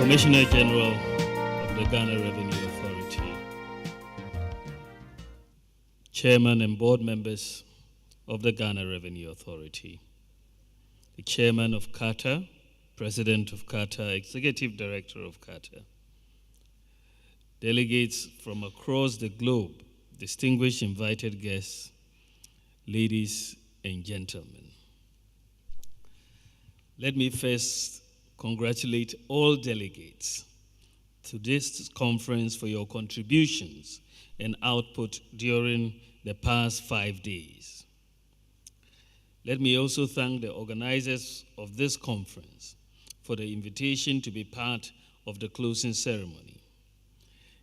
Commissioner General of the Ghana Revenue Authority, Chairman and Board Members of the Ghana Revenue Authority, the Chairman of CARTA, President of CARTA, Executive Director of CARTA, delegates from across the globe, distinguished invited guests, ladies and gentlemen. Let me first congratulate all delegates to this conference for your contributions and output during the past 5 days. Let me also thank the organizers of this conference for the invitation to be part of the closing ceremony.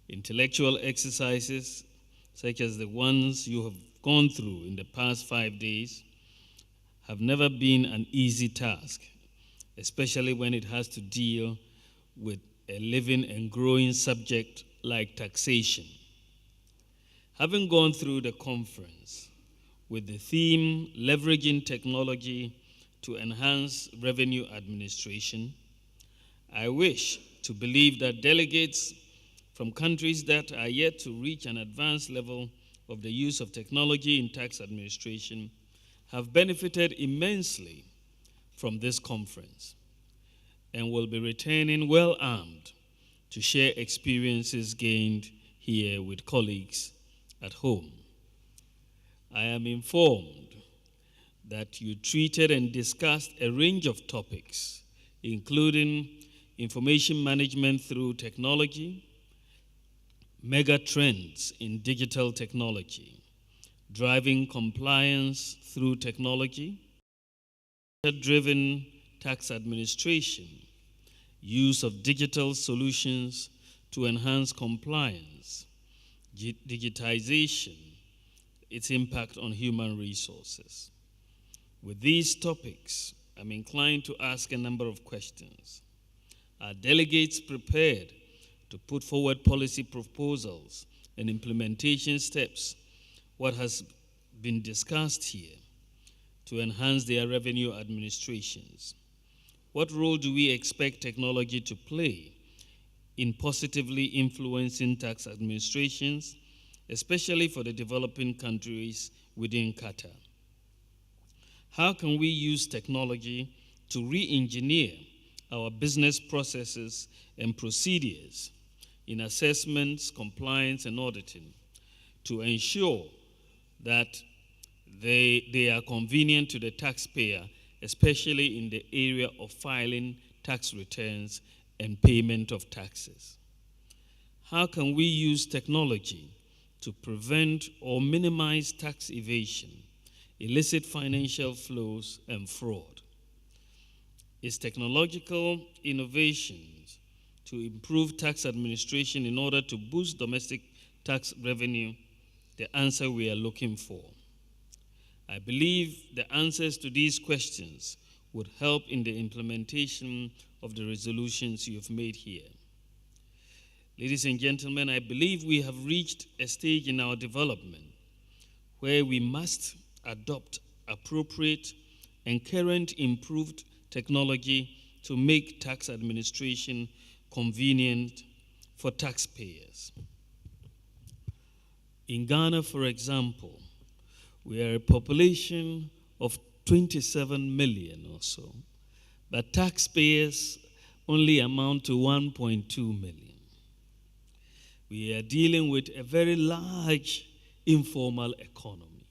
Intellectual exercises such as the ones you have gone through in the past 5 days have never been an easy task, especially when it has to deal with a living and growing subject like taxation. Having gone through the conference with the theme Leveraging Technology to Enhance Revenue Administration, I wish to believe that delegates from countries that are yet to reach an advanced level of the use of technology in tax administration have benefited immensely from this conference and will be returning well armed to share experiences gained here with colleagues at home. I am informed that you treated and discussed a range of topics, including information management through technology, mega trends in digital technology, driving compliance through technology, data-driven tax administration, use of digital solutions to enhance compliance, digitization, its impact on human resources. With these topics, I'm inclined to ask a number of questions. Are delegates prepared to put forward policy proposals and implementation steps, what has been discussed here, to enhance their revenue administrations? What role do we expect technology to play in positively influencing tax administrations, especially for the developing countries within CARTA? How can we use technology to re-engineer our business processes and procedures in assessments, compliance, and auditing to ensure that they are convenient to the taxpayer, especially in the area of filing tax returns and payment of taxes? How can we use technology to prevent or minimize tax evasion, illicit financial flows, and fraud? Is technological innovations to improve tax administration in order to boost domestic tax revenue the answer we are looking for? I believe the answers to these questions would help in the implementation of the resolutions you have made here. Ladies and gentlemen, I believe we have reached a stage in our development where we must adopt appropriate and current improved technology to make tax administration convenient for taxpayers. In Ghana, for example, we are a population of 27 million or so, but taxpayers only amount to 1.2 million. We are dealing with a very large informal economy,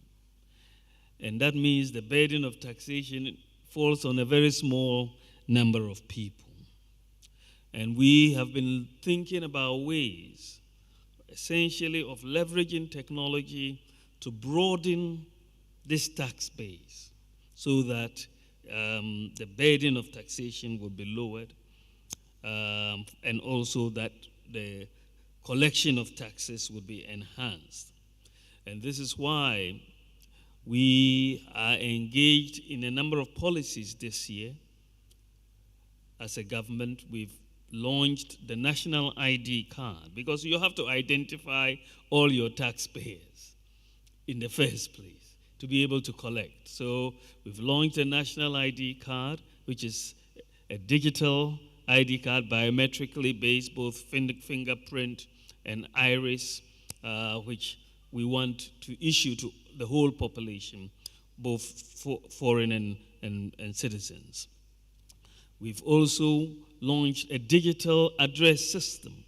and that means the burden of taxation falls on a very small number of people. And we have been thinking about ways, essentially, of leveraging technology to broaden this tax base so that the burden of taxation will be lowered, and also that the collection of taxes would be enhanced. And this is why we are engaged in a number of policies this year. As a government, we've launched the National ID card because you have to identify all your taxpayers in the first place to be able to collect. So we've launched a National ID card, which is a digital ID card, biometrically based, both fingerprint and iris, which we want to issue to the whole population, both foreign and citizens. We've also launched a digital address system.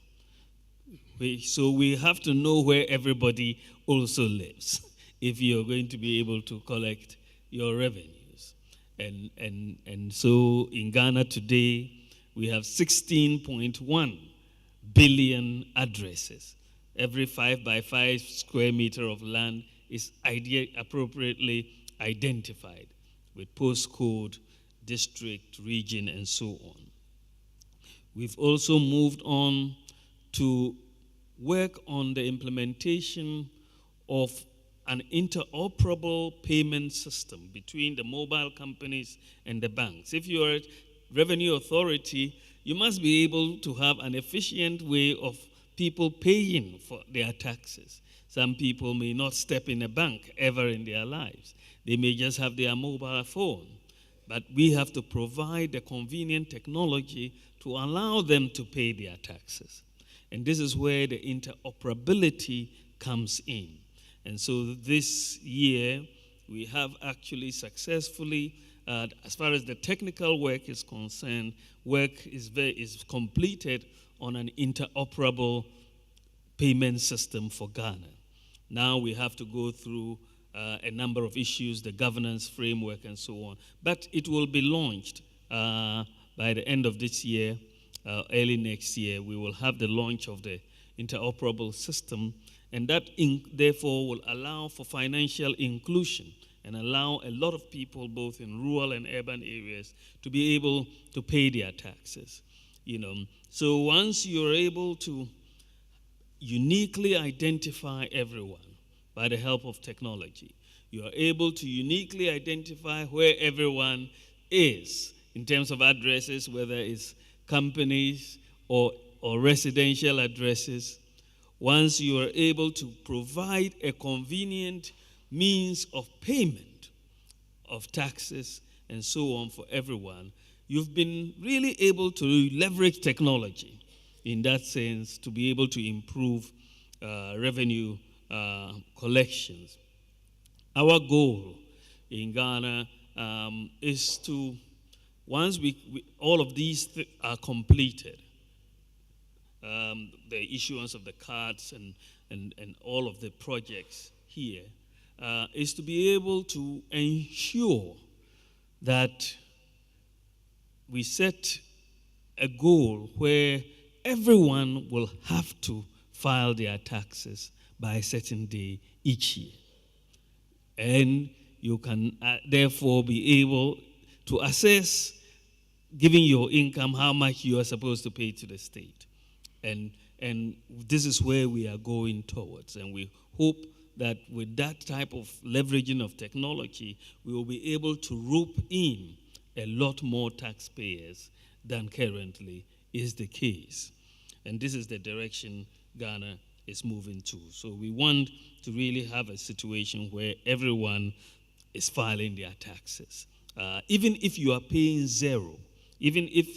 So we have to know where everybody also lives if you're going to be able to collect your revenues. And so in Ghana today, we have 16.1 billion addresses. Every 5 by 5 square meter of land is appropriately identified with postcode, district, region, and so on. We've also moved on to work on the implementation of an interoperable payment system between the mobile companies and the banks. If you're a revenue authority, you must be able to have an efficient way of people paying for their taxes. Some people may not step in a bank ever in their lives. They may just have their mobile phone. But we have to provide the convenient technology to allow them to pay their taxes. And this is where the interoperability comes in. And so this year, we have actually successfully, as far as the technical work is concerned, work is completed on an interoperable payment system for Ghana. Now we have to go through a number of issues, the governance framework and so on. But it will be launched by the end of this year, early next year. We will have the launch of the interoperable system, and that therefore will allow for financial inclusion and allow a lot of people, both in rural and urban areas, to be able to pay their taxes. So once you're able to uniquely identify everyone by the help of technology, you are able to uniquely identify where everyone is in terms of addresses, whether it's companies or residential addresses. Once you are able to provide a convenient means of payment of taxes and so on for everyone, you've been really able to leverage technology in that sense to be able to improve revenue collections. Our goal in Ghana is to, once all of these are completed, the issuance of the cards and all of the projects here, is to be able to ensure that we set a goal where everyone will have to file their taxes by a certain day each year. And you can therefore be able to assess, given your income, how much you are supposed to pay to the state. And this is where we are going towards. And we hope that with that type of leveraging of technology, we will be able to rope in a lot more taxpayers than currently is the case. And this is the direction Ghana is moving to. So we want to really have a situation where everyone is filing their taxes. Even if you are paying zero, even if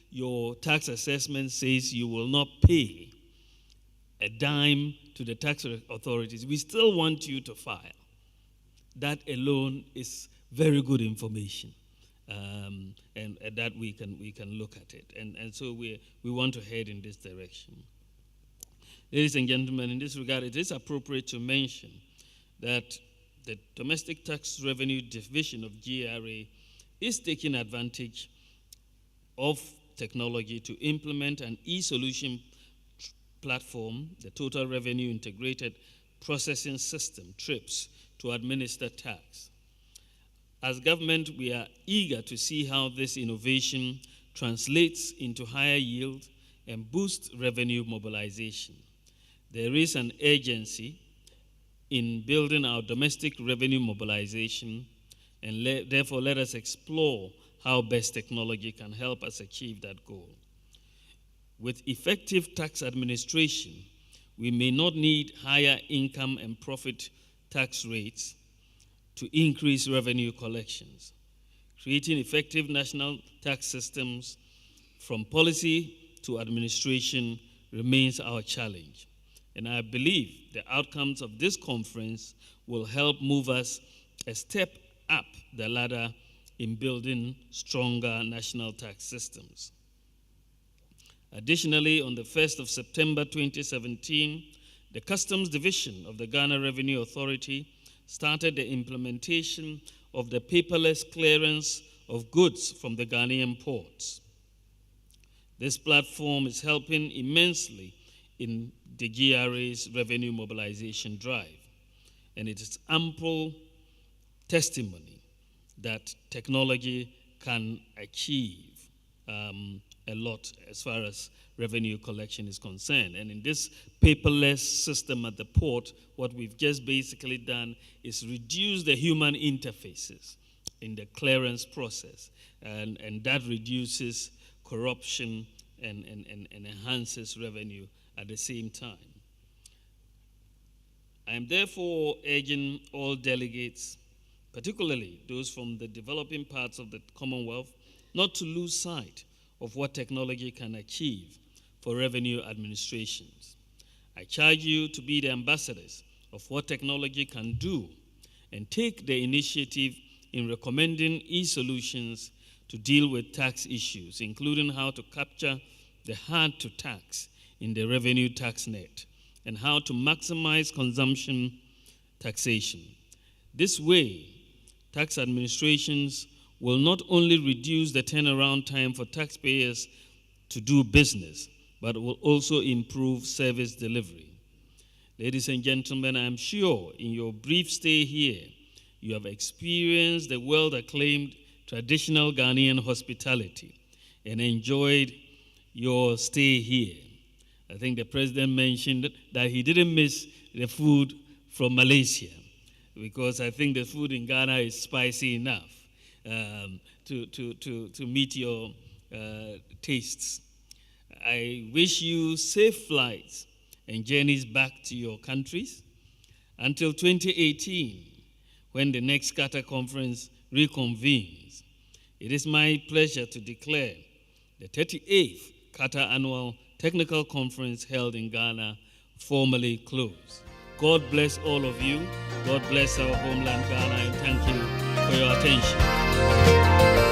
your tax assessment says you will not pay a dime to the tax authorities, we still want you to file. That alone is very good information. And that we can look at it. And so we want to head in this direction. Ladies and gentlemen, in this regard, it is appropriate to mention that the Domestic Tax Revenue Division of GRA is taking advantage of technology to implement an e-solution platform, the Total Revenue Integrated Processing System, TRIPS, to administer tax. As government, we are eager to see how this innovation translates into higher yield and boosts revenue mobilization. There is an urgency in building our domestic revenue mobilization, and therefore let us explore how best technology can help us achieve that goal. With effective tax administration, we may not need higher income and profit tax rates to increase revenue collections. Creating effective national tax systems from policy to administration remains our challenge. And I believe the outcomes of this conference will help move us a step up the ladder in building stronger national tax systems. Additionally, on the 1st of September 2017, the Customs Division of the Ghana Revenue Authority started the implementation of the paperless clearance of goods from the Ghanaian ports. This platform is helping immensely in the GRA's revenue mobilization drive, and it is ample testimony that technology can achieve a lot as far as revenue collection is concerned. And in this paperless system at the port, what we've just basically done is reduce the human interfaces in the clearance process, and that reduces corruption and enhances revenue at the same time. I am therefore urging all delegates, particularly those from the developing parts of the Commonwealth, not to lose sight of what technology can achieve for revenue administrations. I charge you to be the ambassadors of what technology can do and take the initiative in recommending e-solutions to deal with tax issues, including how to capture the hard to tax in the revenue tax net and how to maximize consumption taxation. This way, tax administrations will not only reduce the turnaround time for taxpayers to do business, but will also improve service delivery. Ladies and gentlemen, I am sure in your brief stay here, you have experienced the world-acclaimed traditional Ghanaian hospitality and enjoyed your stay here. I think the president mentioned that he didn't miss the food from Malaysia, because I think the food in Ghana is spicy enough to meet your tastes. I wish you safe flights and journeys back to your countries until 2018, when the next Qatar conference reconvenes. It is my pleasure to declare the 38th Qatar Annual Technical Conference held in Ghana formally closed. God bless all of you. God bless our homeland Ghana, and thank you for your attention.